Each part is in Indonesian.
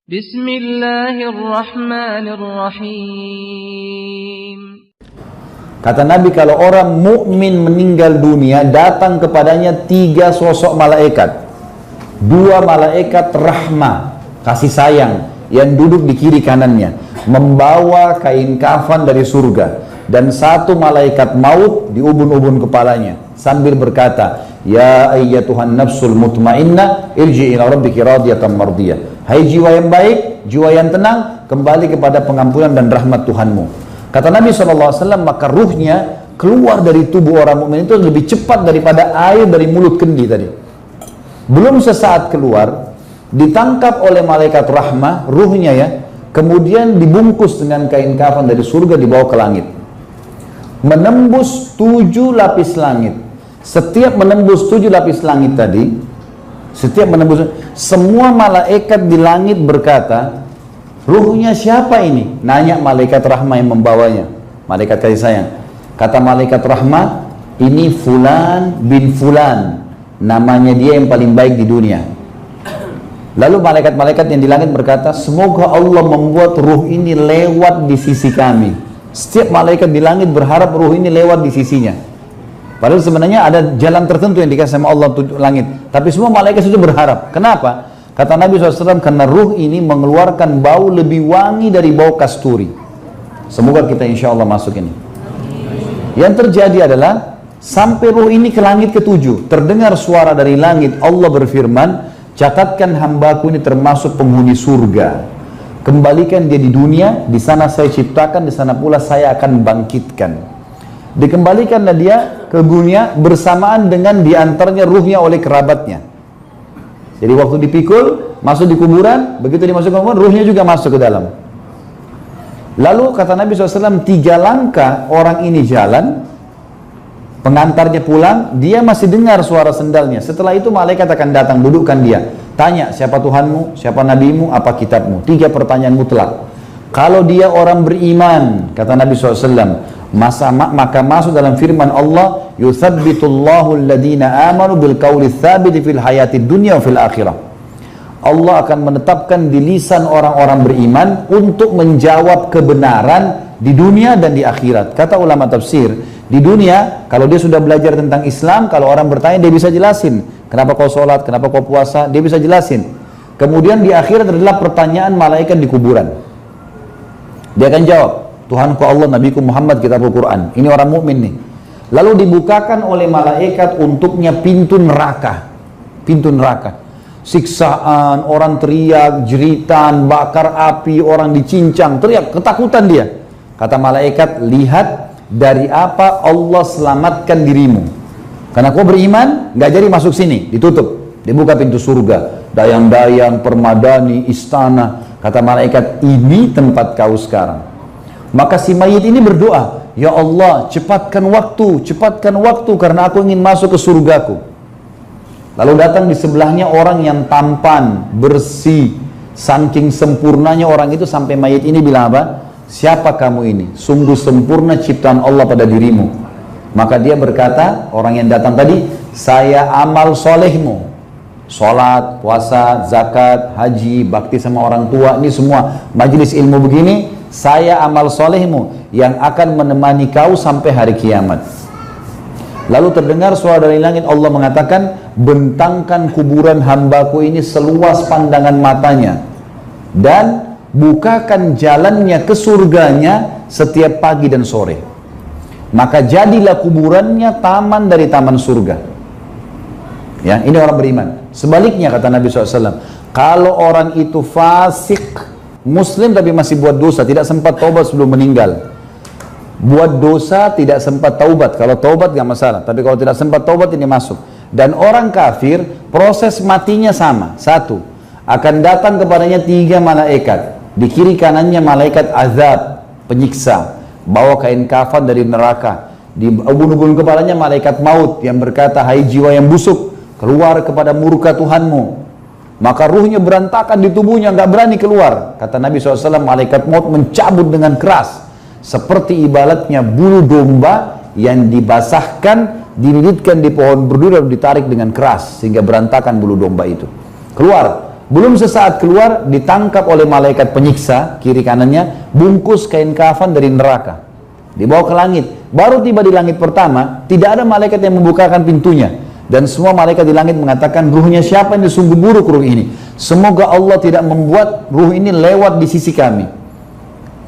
Bismillahirrahmanirrahim. Kata Nabi, kalau orang mukmin meninggal dunia, datang kepadanya 3 sosok malaikat. 2 malaikat rahmah, kasih sayang, yang duduk di kiri kanannya, membawa kain kafan dari surga. Dan 1 malaikat maut di ubun-ubun kepalanya, sambil berkata, Ya ayyatuhan nafsul mutmainnah, irji ila rabbiki radiyatan mardiyah. Hai jiwa yang baik, jiwa yang tenang, kembali kepada pengampunan dan rahmat Tuhanmu. Kata Nabi SAW, maka ruhnya keluar dari tubuh orang mukmin itu lebih cepat daripada air dari mulut kendi tadi. Belum sesaat keluar, ditangkap oleh malaikat rahmah, ruhnya ya, kemudian dibungkus dengan kain kafan dari surga, dibawa ke langit. Menembus 7 lapis langit. Setiap menembus 7 lapis langit tadi, semua malaikat di langit berkata, ruhnya siapa ini? Nanya malaikat rahmah yang membawanya, malaikat kasih sayang. Kata malaikat rahmah, ini Fulan bin Fulan, namanya dia yang paling baik di dunia. Lalu malaikat-malaikat yang di langit berkata, semoga Allah membuat ruh ini lewat di sisi kami. Setiap malaikat di langit berharap ruh ini lewat di sisinya. Padahal sebenarnya ada jalan tertentu yang dikasih sama Allah untuk langit. Tapi semua malaikat itu berharap. Kenapa? Kata Nabi SAW, karena ruh ini mengeluarkan bau lebih wangi dari bau kasturi. Semoga kita insya Allah masuk ini. Yang terjadi adalah, sampai ruh ini ke langit ke-7, terdengar suara dari langit, Allah berfirman, catatkan hambaku ini termasuk penghuni surga. Kembalikan dia di dunia, di sana saya ciptakan, di sana pula saya akan bangkitkan. Dikembalikanlah dia ke dunia bersamaan dengan diantarnya ruhnya oleh kerabatnya. Jadi waktu dipikul, masuk di kuburan, begitu dimasukkan ke kuburan, ruhnya juga masuk ke dalam. Lalu kata Nabi SAW, 3 langkah orang ini jalan, pengantarnya pulang, dia masih dengar suara sendalnya. Setelah itu malaikat akan datang, dudukkan dia. Tanya, siapa Tuhanmu, siapa Nabimu, apa kitabmu? 3 pertanyaan mutlak. Kalau dia orang beriman, kata Nabi SAW, maka masuk dalam firman Allah, yuthabbitullahu alladhina amanu bil qawli tsabiti fil hayati dunya wa fil akhirah. Allah akan menetapkan di lisan orang-orang beriman untuk menjawab kebenaran di dunia dan di akhirat. Kata ulama tafsir, di dunia kalau dia sudah belajar tentang Islam, kalau orang bertanya dia bisa jelasin, kenapa kau sholat, kenapa kau puasa, dia bisa jelasin. Kemudian di akhirat adalah pertanyaan malaikat di kuburan. Dia akan jawab, Tuhanku Allah, Nabiku Muhammad, kitabul Quran. Ini orang mukmin nih. Lalu dibukakan oleh malaikat untuknya pintu neraka. Pintu neraka. Siksaan, orang teriak, jeritan, bakar api, orang dicincang, teriak, ketakutan dia. Kata malaikat, lihat dari apa Allah selamatkan dirimu. Karena kau beriman, gak jadi masuk sini, ditutup. Dibuka pintu surga, dayang-dayang, permadani, istana. Kata malaikat, ini tempat kau sekarang. Maka si mayit ini berdoa, Ya Allah, cepatkan waktu karena aku ingin masuk ke surgaku. Lalu datang di sebelahnya orang yang tampan, bersih, saking sempurnanya orang itu sampai mayit ini bilang apa? Siapa kamu ini? Sungguh sempurna ciptaan Allah pada dirimu. Maka dia berkata, orang yang datang tadi, saya amal solehmu. Sholat, puasa, zakat, haji, bakti sama orang tua, ini semua majelis ilmu begini, saya amal solehmu yang akan menemani kau sampai hari kiamat. Lalu terdengar suara dari langit, Allah mengatakan, bentangkan kuburan hambaku ini seluas pandangan matanya dan bukakan jalannya ke surganya setiap pagi dan sore. Maka jadilah kuburannya taman dari taman surga. Ya, ini orang beriman. Sebaliknya kata Nabi SAW, kalau orang itu fasik, muslim tapi masih buat dosa, tidak sempat taubat sebelum meninggal. Buat dosa tidak sempat taubat. Kalau taubat gak masalah, tapi kalau tidak sempat taubat ini masuk. Dan orang kafir, proses matinya sama. 1, akan datang kepadanya 3 malaikat. Di kiri kanannya malaikat azab, penyiksa, bawa kain kafan dari neraka. Di ubun-ubun kepalanya malaikat maut yang berkata, hai jiwa yang busuk, keluar kepada murka Tuhanmu. Maka ruhnya berantakan di tubuhnya, nggak berani keluar. Kata Nabi SAW, malaikat maut mencabut dengan keras, seperti ibaratnya bulu domba yang dibasahkan, dililitkan di pohon berduri lalu ditarik dengan keras sehingga berantakan bulu domba itu. Keluar, Belum sesaat keluar, ditangkap oleh malaikat penyiksa, kiri kanannya, bungkus kain kafan dari neraka. Dibawa ke langit. Baru tiba di langit pertama, tidak ada malaikat yang membukakan pintunya. Dan semua malaikat di langit mengatakan, ruhnya siapa ini, sungguh buruk ruh ini. Semoga Allah tidak membuat ruh ini lewat di sisi kami.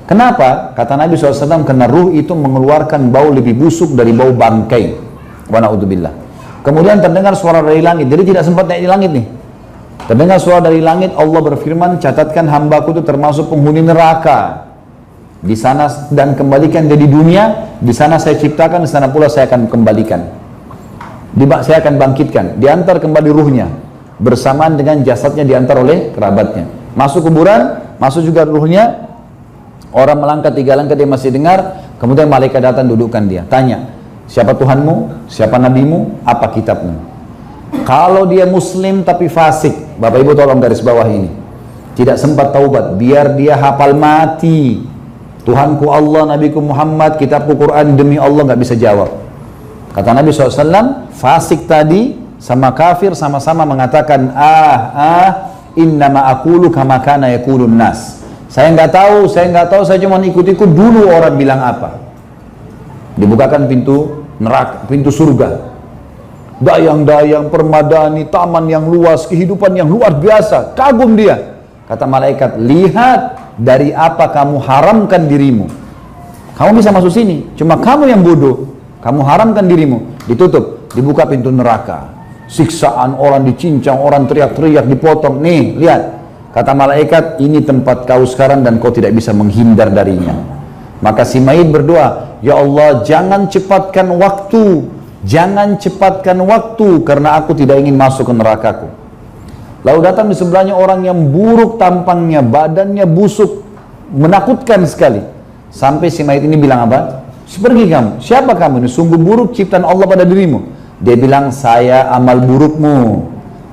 Kenapa? Kata Nabi SAW, karena ruh itu mengeluarkan bau lebih busuk dari bau bangkai. Wa na'udzubillah. Kemudian terdengar suara dari langit, jadi tidak sempat naik di langit nih. Terdengar suara dari langit, Allah berfirman, catatkan hambaku itu termasuk penghuni neraka. Di sana dan kembalikan dia di dunia, di sana saya ciptakan, di sana pula saya akan kembalikan. Saya akan bangkitkan, diantar kembali ruhnya, bersamaan dengan jasadnya diantar oleh kerabatnya. Masuk kuburan, masuk juga ruhnya, orang melangkah 3 langkah dia masih dengar, kemudian malaikat datang dudukkan dia, tanya, siapa Tuhanmu, siapa Nabimu, apa kitabmu? Kalau dia muslim tapi fasik, Bapak Ibu tolong garis bawah ini, tidak sempat taubat, biar dia hafal mati, Tuhanku Allah, Nabiku Muhammad, kitabku Quran, demi Allah nggak bisa jawab. Kata Nabi SAW, fasik tadi sama kafir sama-sama mengatakan, innama aqulu kama kana yaqulun nas. Saya nggak tahu, saya cuma ikut-ikut dulu orang bilang apa. Dibukakan pintu neraka, pintu surga. Dayang-dayang, permadani, taman yang luas, kehidupan yang luar biasa. Kagum dia. Kata malaikat, lihat dari apa kamu haramkan dirimu. Kamu bisa masuk sini, cuma kamu yang bodoh. Kamu haramkan dirimu. Ditutup, dibuka pintu neraka. Siksaan, orang dicincang, orang teriak-teriak, dipotong. Nih, lihat. Kata malaikat, ini tempat kau sekarang dan kau tidak bisa menghindar darinya. Maka si mayit berdoa, ya Allah, jangan cepatkan waktu. Jangan cepatkan waktu karena aku tidak ingin masuk ke nerakaku. Lalu datang di sebelahnya orang yang buruk tampangnya, badannya busuk, menakutkan sekali. Sampai si mayit ini bilang apa? Pergi kamu, siapa kamu ini? Sungguh buruk ciptaan Allah pada dirimu. Dia bilang, saya amal burukmu.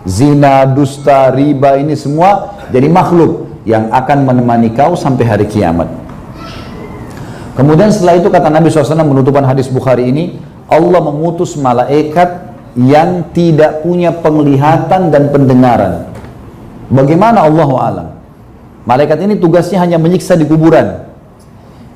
Zina, dusta, riba, ini semua jadi makhluk yang akan menemani kau sampai hari kiamat. Kemudian setelah itu kata Nabi SAW menutupan hadis Bukhari ini, Allah mengutus malaikat yang tidak punya penglihatan dan pendengaran. Bagaimana Allahu a'lam? Malaikat ini tugasnya hanya menyiksa di kuburan,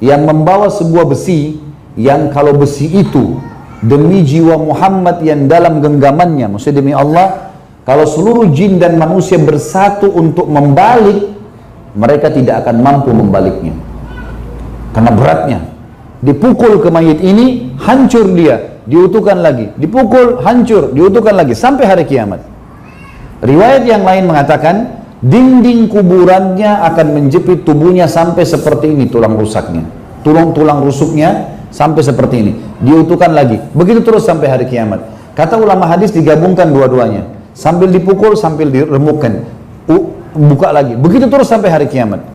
yang membawa sebuah besi, yang kalau besi itu demi jiwa Muhammad yang dalam genggamannya, maksudnya demi Allah, kalau seluruh jin dan manusia bersatu untuk membalik, mereka tidak akan mampu membaliknya karena beratnya. Dipukul ke mayit ini, hancur dia, diutuhkan lagi, dipukul, hancur, diutuhkan lagi, sampai hari kiamat. Riwayat yang lain mengatakan, dinding kuburannya akan menjepit tubuhnya sampai seperti ini tulang rusaknya. Tulang rusuknya sampai seperti ini, diutuhkan lagi, begitu terus sampai hari kiamat. Kata ulama hadis digabungkan dua-duanya, sambil dipukul, sambil diremukkan, buka lagi, begitu terus sampai hari kiamat.